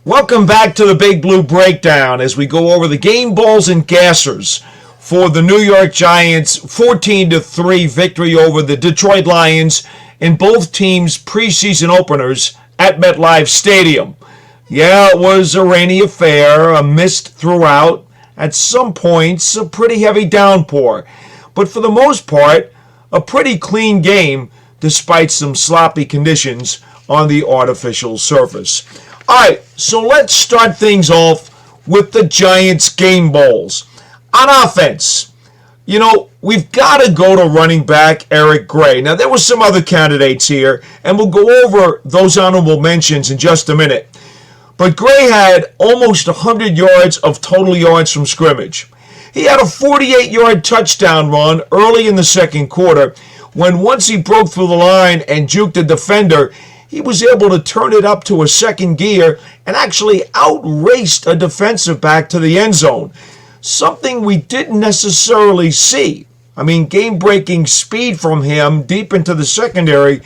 Welcome back to the Big Blue Breakdown as we go over the game balls and gassers for the New York Giants' 14-3 victory over the Detroit Lions in both teams' preseason openers at MetLife Stadium. Yeah, it was a rainy affair, a mist throughout, at some points a pretty heavy downpour, but for the most part, a pretty clean game despite some sloppy conditions on the artificial surface. All right, so let's start things off with the Giants game balls. On offense, we've got to go to running back Eric Gray. Now, there were some other candidates here, and we'll go over those honorable mentions in just a minute. But Gray had almost 100 yards of total yards from scrimmage. He had a 48-yard touchdown run early in the second quarter when once he broke through the line and juked a defender, he was able to turn it up to a second gear and actually outraced a defensive back to the end zone. Something we didn't necessarily see. Game-breaking speed from him deep into the secondary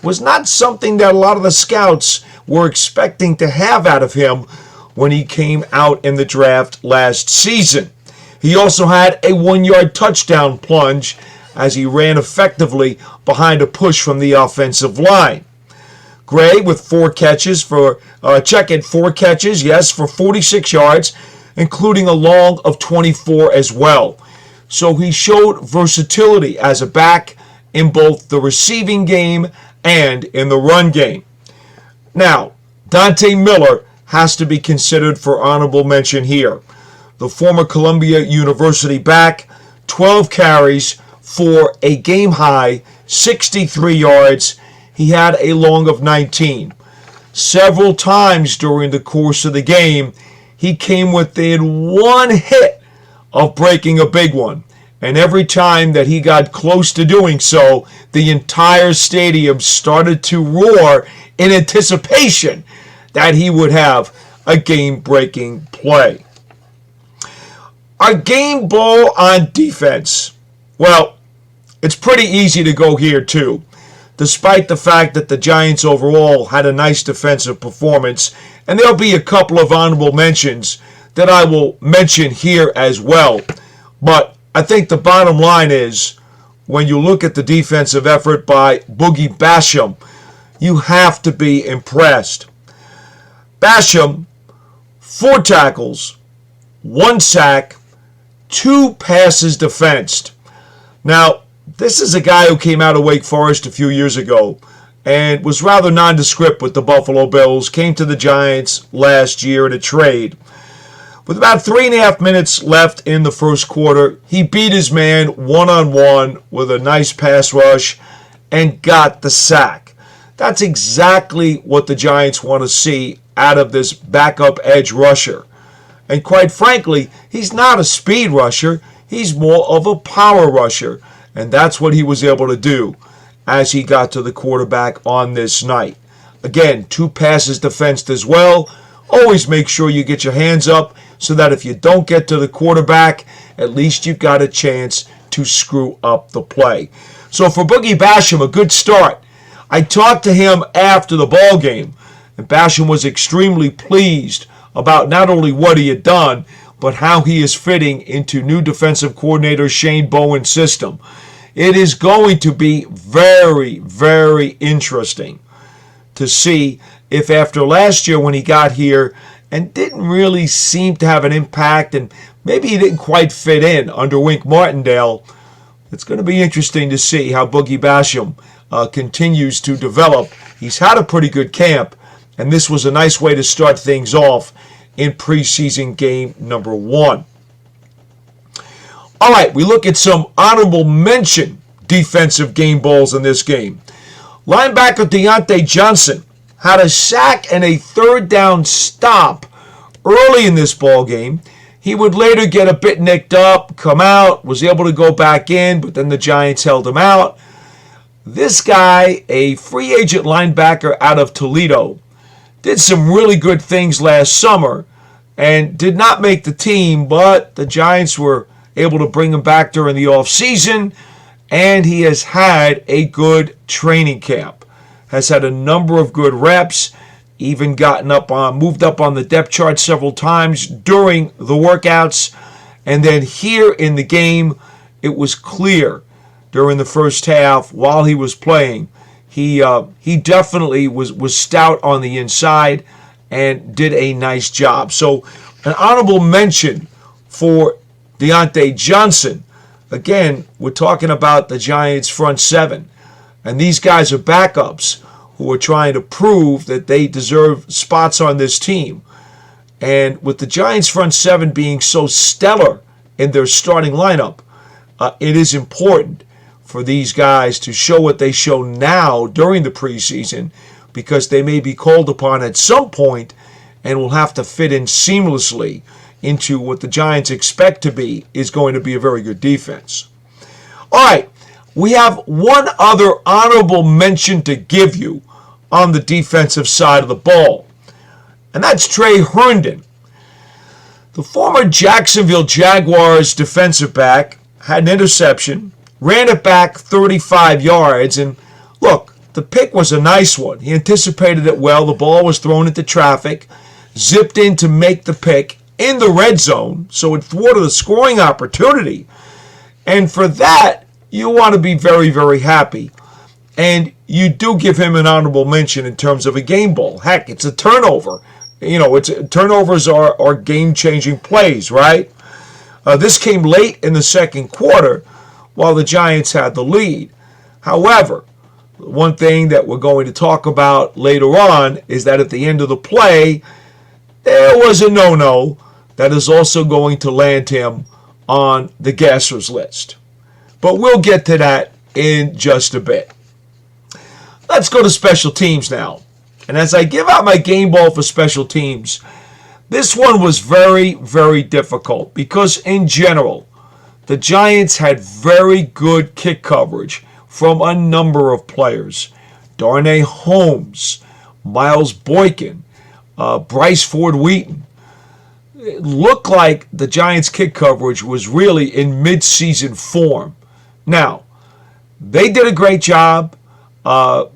was not something that a lot of the scouts were expecting to have out of him when he came out in the draft last season. He also had a 1-yard touchdown plunge as he ran effectively behind a push from the offensive line. Gray with 4 catches for 46 yards, including a long of 24 as well. So he showed versatility as a back in both the receiving game and in the run game. Now, Dante Miller has to be considered for honorable mention here. The former Columbia University back, 12 carries for a game-high 63 yards. He had a long of 19. Several times during the course of the game, he came within one hit of breaking a big one. And every time that he got close to doing so, the entire stadium started to roar in anticipation that he would have a game-breaking play. Our game ball on defense. Well, it's pretty easy to go here too, despite the fact that the Giants overall had a nice defensive performance, and there'll be a couple of honorable mentions that I will mention here as well. But I think the bottom line is, when you look at the defensive effort by Boogie Basham, you have to be impressed. Basham, 4 tackles, 1 sack, 2 passes defensed. Now, this is a guy who came out of Wake Forest a few years ago and was rather nondescript with the Buffalo Bills, came to the Giants last year in a trade. With about 3.5 minutes left in the first quarter, he beat his man one-on-one with a nice pass rush and got the sack. That's exactly what the Giants want to see out of this backup edge rusher. And quite frankly, he's not a speed rusher, he's more of a power rusher. And that's what he was able to do as he got to the quarterback on this night. Again, 2 passes defensed as well. Always make sure you get your hands up so that if you don't get to the quarterback, at least you've got a chance to screw up the play. So for Boogie Basham, a good start. I talked to him after the ball game, and Basham was extremely pleased about not only what he had done, but how he is fitting into new defensive coordinator Shane Bowen's system. It is going to be very, very interesting to see if after last year when he got here and didn't really seem to have an impact and maybe he didn't quite fit in under Wink Martindale, it's going to be interesting to see how Boogie Basham continues to develop. He's had a pretty good camp, and this was a nice way to start things off in preseason game number 1. All right, we look at some honorable mention defensive game balls in this game. Linebacker Deontay Johnson had a sack and a 3rd down stop early in this ball game. He would later get a bit nicked up, come out, was able to go back in, but then the Giants held him out. This guy, a free agent linebacker out of Toledo, did some really good things last summer and did not make the team, but the Giants were able to bring him back during the offseason, and he has had a good training camp. Has had a number of good reps, even moved up on the depth chart several times during the workouts. And then here in the game, it was clear during the first half while he was playing, he definitely was stout on the inside and did a nice job. So an honorable mention for Diontae Johnson. Again, we're talking about the Giants front seven. And these guys are backups who are trying to prove that they deserve spots on this team. And with the Giants front seven being so stellar in their starting lineup, it is important for these guys to show what they show now during the preseason, because they may be called upon at some point and will have to fit in seamlessly into what the Giants expect to be is going to be a very good defense. All right, we have one other honorable mention to give you on the defensive side of the ball, and that's Trey Herndon. The former Jacksonville Jaguars defensive back had an interception, ran it back 35 yards, and look, the pick was a nice one. He anticipated it well. The ball was thrown into traffic, zipped in to make the pick in the red zone, so it thwarted the scoring opportunity. And for that, you want to be very, very happy. And you do give him an honorable mention in terms of a game ball. Heck, it's a turnover. Turnovers are game-changing plays, right? This came late in the second quarter while the Giants had the lead. However, one thing that we're going to talk about later on is that at the end of the play, there was a no-no that is also going to land him on the gassers list. But we'll get to that in just a bit. Let's go to special teams now. And as I give out my game ball for special teams, this one was very, very difficult because in general, the Giants had very good kick coverage from a number of players. Darnay Holmes, Miles Boykin, Bryce Ford-Wheaton. It looked like the Giants' kick coverage was really in mid-season form. Now, they did a great job. Gunnar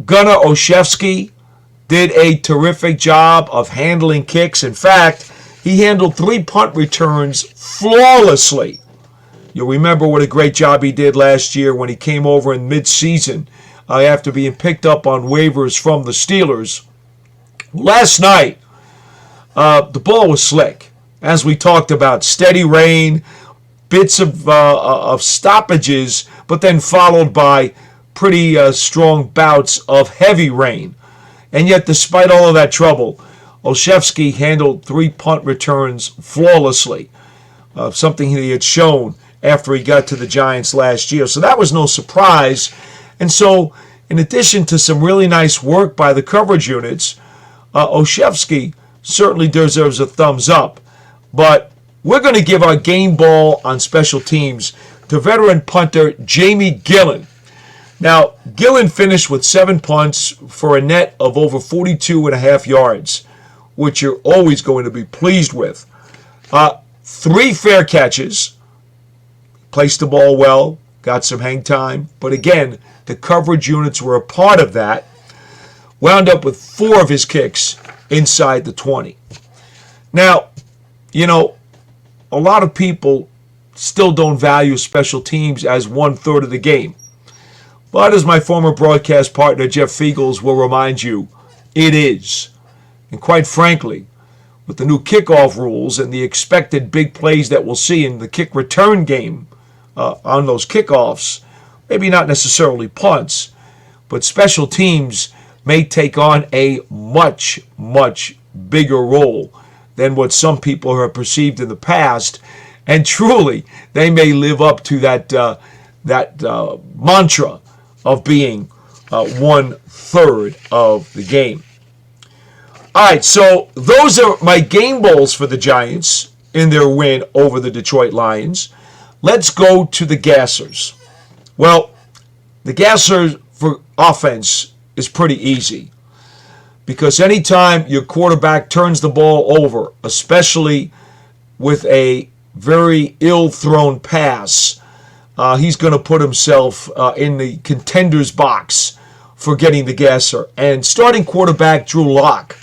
Olszewski did a terrific job of handling kicks. In fact, he handled 3 punt returns flawlessly. You'll remember what a great job he did last year when he came over in mid-season after being picked up on waivers from the Steelers. Last night, the ball was slick. As we talked about, steady rain, bits of stoppages, but then followed by pretty strong bouts of heavy rain. And yet, despite all of that trouble, Olszewski handled 3 punt returns flawlessly, something he had shown after he got to the Giants last year. So that was no surprise. And so, in addition to some really nice work by the coverage units, Olszewski certainly deserves a thumbs up. But we're going to give our game ball on special teams to veteran punter Jamie Gillen. Now, Gillen finished with 7 punts for a net of over 42.5 yards, which you're always going to be pleased with. 3 fair catches, placed the ball well, got some hang time, but again, the coverage units were a part of that. Wound up with 4 of his kicks inside the 20. Now, a lot of people still don't value special teams as 1/3 of the game. But as my former broadcast partner Jeff Fiegels will remind you, it is. And quite frankly, with the new kickoff rules and the expected big plays that we'll see in the kick return game on those kickoffs, maybe not necessarily punts, but special teams may take on a much, much bigger role than what some people have perceived in the past. And truly, they may live up to that mantra of being 1/3 of the game. All right, so those are my game balls for the Giants in their win over the Detroit Lions. Let's go to the gassers. Well, the gassers for offense is pretty easy, because anytime your quarterback turns the ball over, especially with a very ill-thrown pass, he's going to put himself in the contender's box for getting the gasser. And starting quarterback Drew Lock,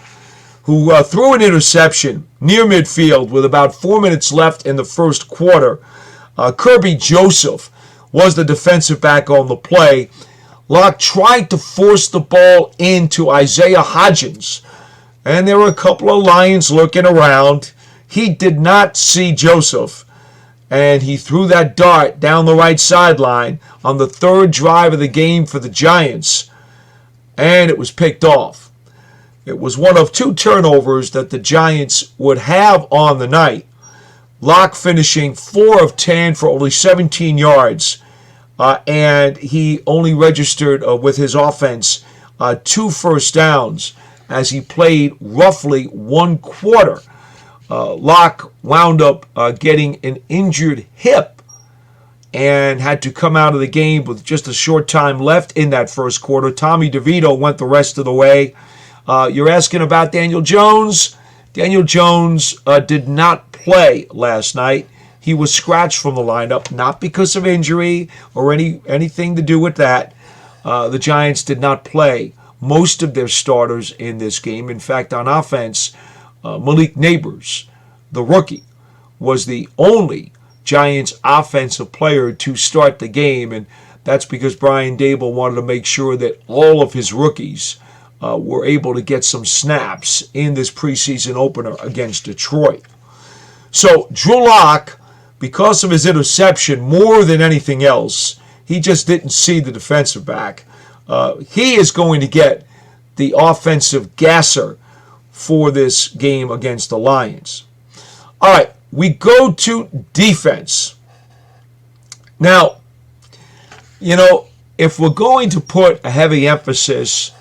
who threw an interception near midfield with about 4 minutes left in the first quarter. Kirby Joseph was the defensive back on the play. Lock tried to force the ball into Isaiah Hodgins, and there were a couple of Lions looking around. He did not see Joseph, and he threw that dart down the right sideline on the third drive of the game for the Giants, and it was picked off. It was one of two turnovers that the Giants would have on the night. Lock finishing 4 of 10 for only 17 yards, and he only registered with his offense 2 first downs as he played roughly 1 quarter. Lock wound up getting an injured hip and had to come out of the game with just a short time left in that first quarter. Tommy DeVito went the rest of the way. You're asking about Daniel Jones. Daniel Jones did not play last night. He was scratched from the lineup, not because of injury or anything to do with that. The Giants did not play most of their starters in this game. In fact, on offense, Malik Neighbors, the rookie, was the only Giants offensive player to start the game, and that's because Brian Daboll wanted to make sure that all of his rookies were able to get some snaps in this preseason opener against Detroit. So Drew Lock, because of his interception, more than anything else, he just didn't see the defensive back. He is going to get the offensive gasser for this game against the Lions. All right, we go to defense. Now, if we're going to put a heavy emphasis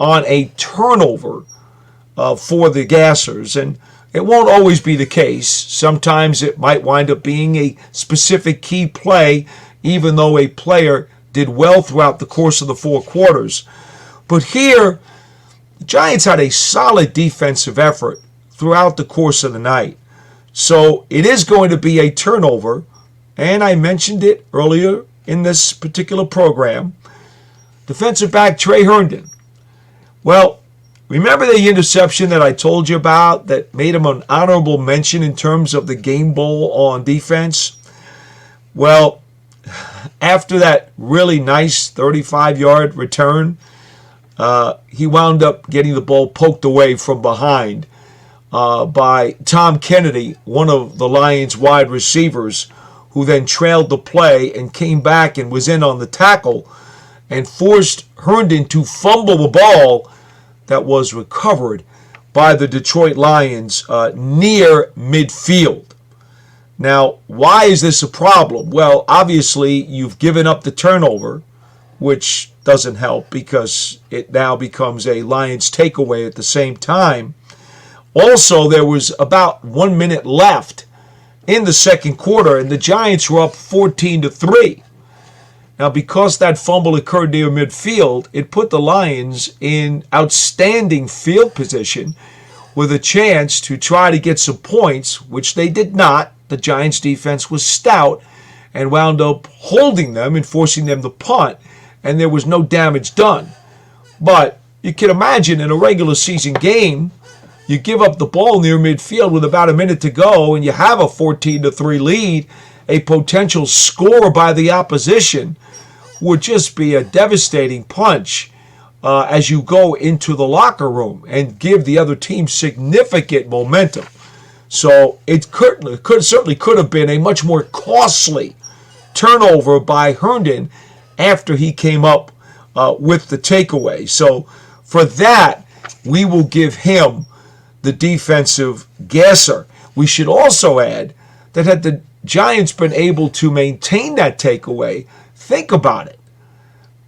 on a turnover for the gassers, and it won't always be the case. Sometimes it might wind up being a specific key play, even though a player did well throughout the course of the 4 quarters. But here, the Giants had a solid defensive effort throughout the course of the night. So it is going to be a turnover, and I mentioned it earlier in this particular program. Defensive back Trey Herndon. Well, remember the interception that I told you about that made him an honorable mention in terms of the game bowl on defense? Well, after that really nice 35-yard return, he wound up getting the ball poked away from behind by Tom Kennedy, one of the Lions' wide receivers, who then trailed the play and came back and was in on the tackle and forced Herndon to fumble the ball that was recovered by the Detroit Lions near midfield. Now, why is this a problem? Well, obviously, you've given up the turnover, which doesn't help because it now becomes a Lions takeaway at the same time. Also, there was about 1 minute left in the second quarter, and the Giants were up 14-3. Now, because that fumble occurred near midfield, it put the Lions in outstanding field position with a chance to try to get some points, which they did not. The Giants' defense was stout and wound up holding them and forcing them to punt, and there was no damage done. But you can imagine in a regular season game, you give up the ball near midfield with about a minute to go, and you have a 14-3 lead, a potential score by the opposition would just be a devastating punch as you go into the locker room and give the other team significant momentum. So it certainly could have been a much more costly turnover by Herndon after he came up with the takeaway. So for that, we will give him the defensive gasser. We should also add that had the Giants been able to maintain that takeaway, think about it.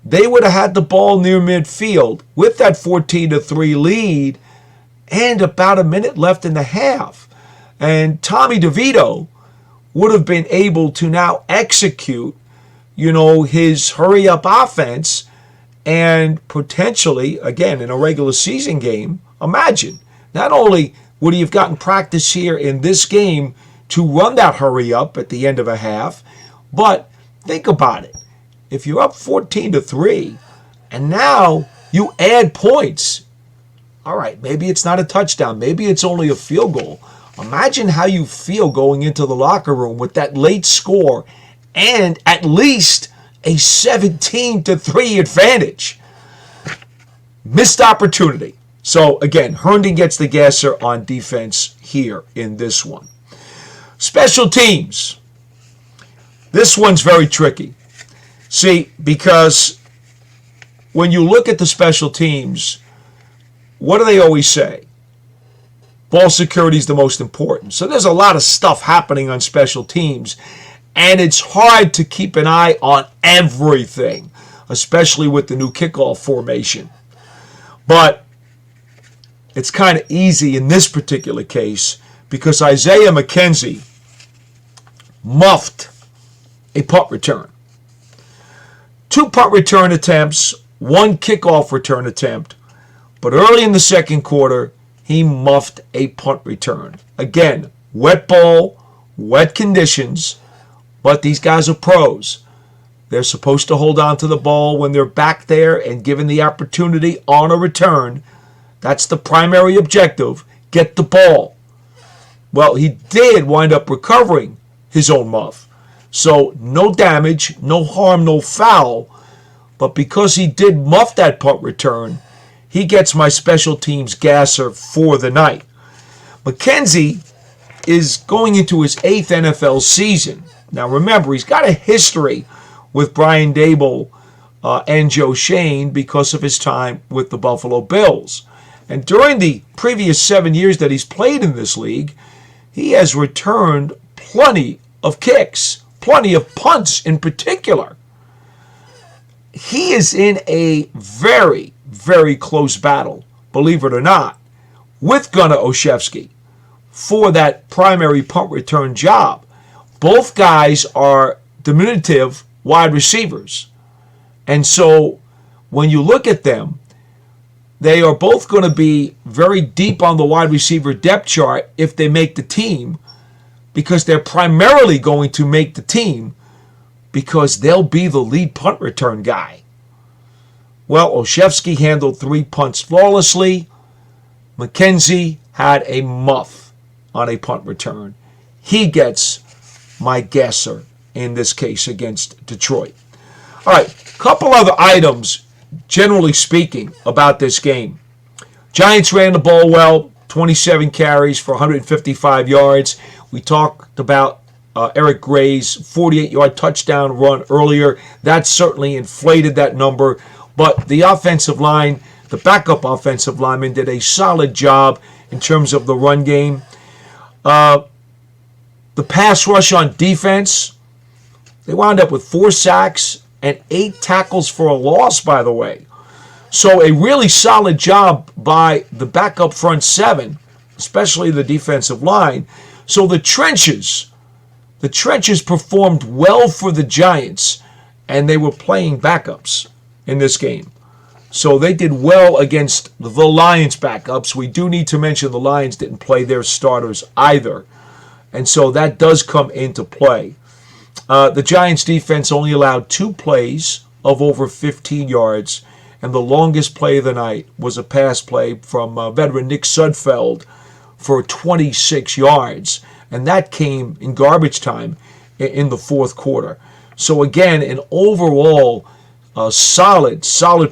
They would have had the ball near midfield with that 14-3 lead and about a minute left in the half. And Tommy DeVito would have been able to now execute, his hurry-up offense and potentially, again, in a regular season game, imagine, not only would he have gotten practice here in this game to run that hurry-up at the end of a half, but think about it. If you're up 14-3, and now You add points. All right, maybe it's not a touchdown. Maybe it's only a field goal. Imagine how you feel going into the locker room with that late score and at least a 17-3 advantage. Missed opportunity. So again, Herndon gets the gasser on defense here in this one. Special teams. This one's very tricky. See, because when you look at the special teams, what do they always say? Ball security is the most important. So there's a lot of stuff happening on special teams, and it's hard to keep an eye on everything, especially with the new kickoff formation. But it's kind of easy in this particular case because Isaiah McKenzie muffed a punt return. 2 punt return attempts, 1 kickoff return attempt, but early in the second quarter, he muffed a punt return. Again, wet ball, wet conditions, but these guys are pros. They're supposed to hold on to the ball when they're back there and given the opportunity on a return. That's the primary objective, get the ball. Well, he did wind up recovering his own muff. So no damage, no harm, no foul. But because he did muff that punt return, he gets my special teams gasser for the night. McKenzie is going into his 8th NFL season. Now remember, he's got a history with Brian Daboll and Joe Shane because of his time with the Buffalo Bills. And during the previous 7 years that he's played in this league, he has returned plenty of kicks, plenty of punts in particular. He is in a very, very close battle, believe it or not, with Gunnar Olszewski for that primary punt return job. Both guys are diminutive wide receivers. And so when you look at them, they are both going to be very deep on the wide receiver depth chart if they make the team, because they're primarily going to make the team because they'll be the lead punt return guy. Well, Olszewski handled 3 punts flawlessly. McKenzie had a muff on a punt return. He gets my gasser in this case against Detroit. All right, a couple other items, generally speaking, about this game. Giants ran the ball well, 27 carries for 155 yards. We talked about Eric Gray's 48-yard touchdown run earlier. That certainly inflated that number. But the offensive line, the backup offensive lineman, did a solid job in terms of the run game. The pass rush on defense, they wound up with 4 sacks and 8 tackles for a loss, by the way. So a really solid job by the backup front 7, especially the defensive line. So the trenches performed well for the Giants, and they were playing backups in this game. So they did well against the Lions backups. We do need to mention the Lions didn't play their starters either. And so that does come into play. The Giants defense only allowed 2 plays of over 15 yards, and the longest play of the night was a pass play from veteran Nick Sudfeld for 26 yards, and that came in garbage time in the fourth quarter. So again, an overall solid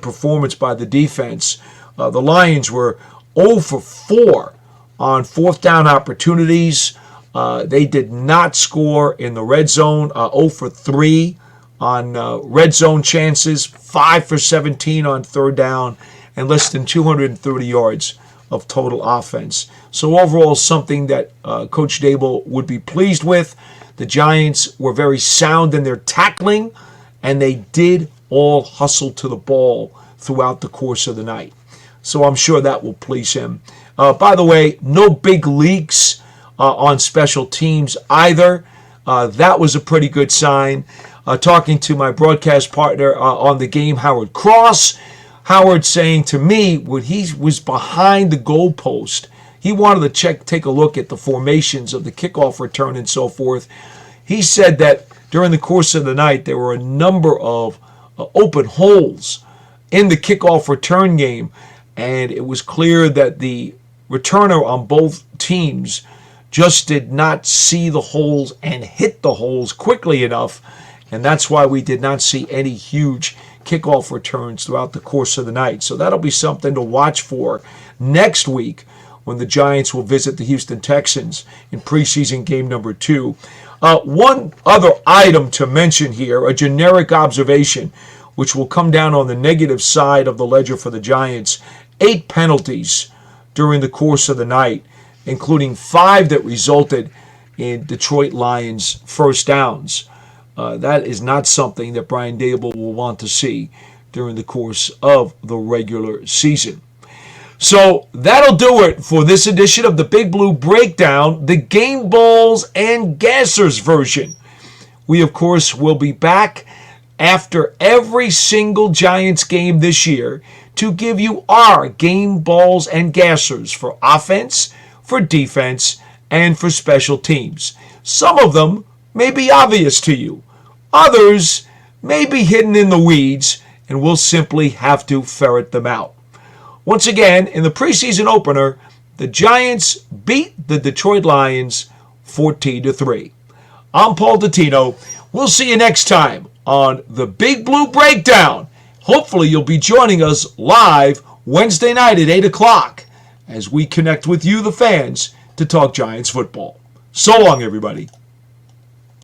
performance by the defense. The Lions were 0 for 4 on 4th down opportunities. They did not score in the red zone, 0 for 3 on red zone chances, 5 for 17 on 3rd down, and less than 230 yards of total offense. So overall, something that Coach Daboll would be pleased with. The Giants were very sound in their tackling, and they did all hustle to the ball throughout the course of the night. So I'm sure that will please him. By the way, no big leaks on special teams either. That was a pretty good sign. Talking to my broadcast partner on the game, Howard Cross, Howard saying to me when he was behind the goalpost, he wanted to take a look at the formations of the kickoff return and so forth. He said that during the course of the night there were a number of open holes in the kickoff return game, and it was clear that the returner on both teams just did not see the holes and hit the holes quickly enough, and that's why we did not see any huge kickoff returns throughout the course of the night. So that'll be something to watch for next week when the Giants will visit the Houston Texans in preseason game number 2. One other item to mention here, a generic observation, which will come down on the negative side of the ledger for the Giants. 8 penalties during the course of the night, including 5 that resulted in Detroit Lions first downs. That is not something that Brian Daboll will want to see during the course of the regular season. So that'll do it for this edition of the Big Blue Breakdown, the Game Balls and Gassers version. We, of course, will be back after every single Giants game this year to give you our Game Balls and Gassers for offense, for defense, and for special teams. Some of them may be obvious to you. Others may be hidden in the weeds, and we'll simply have to ferret them out. Once again, in the preseason opener, the Giants beat the Detroit Lions 14-3. I'm Paul Dottino. We'll see you next time on the Big Blue Breakdown. Hopefully you'll be joining us live Wednesday night at 8 o'clock as we connect with you, the fans, to talk Giants football. So long, everybody.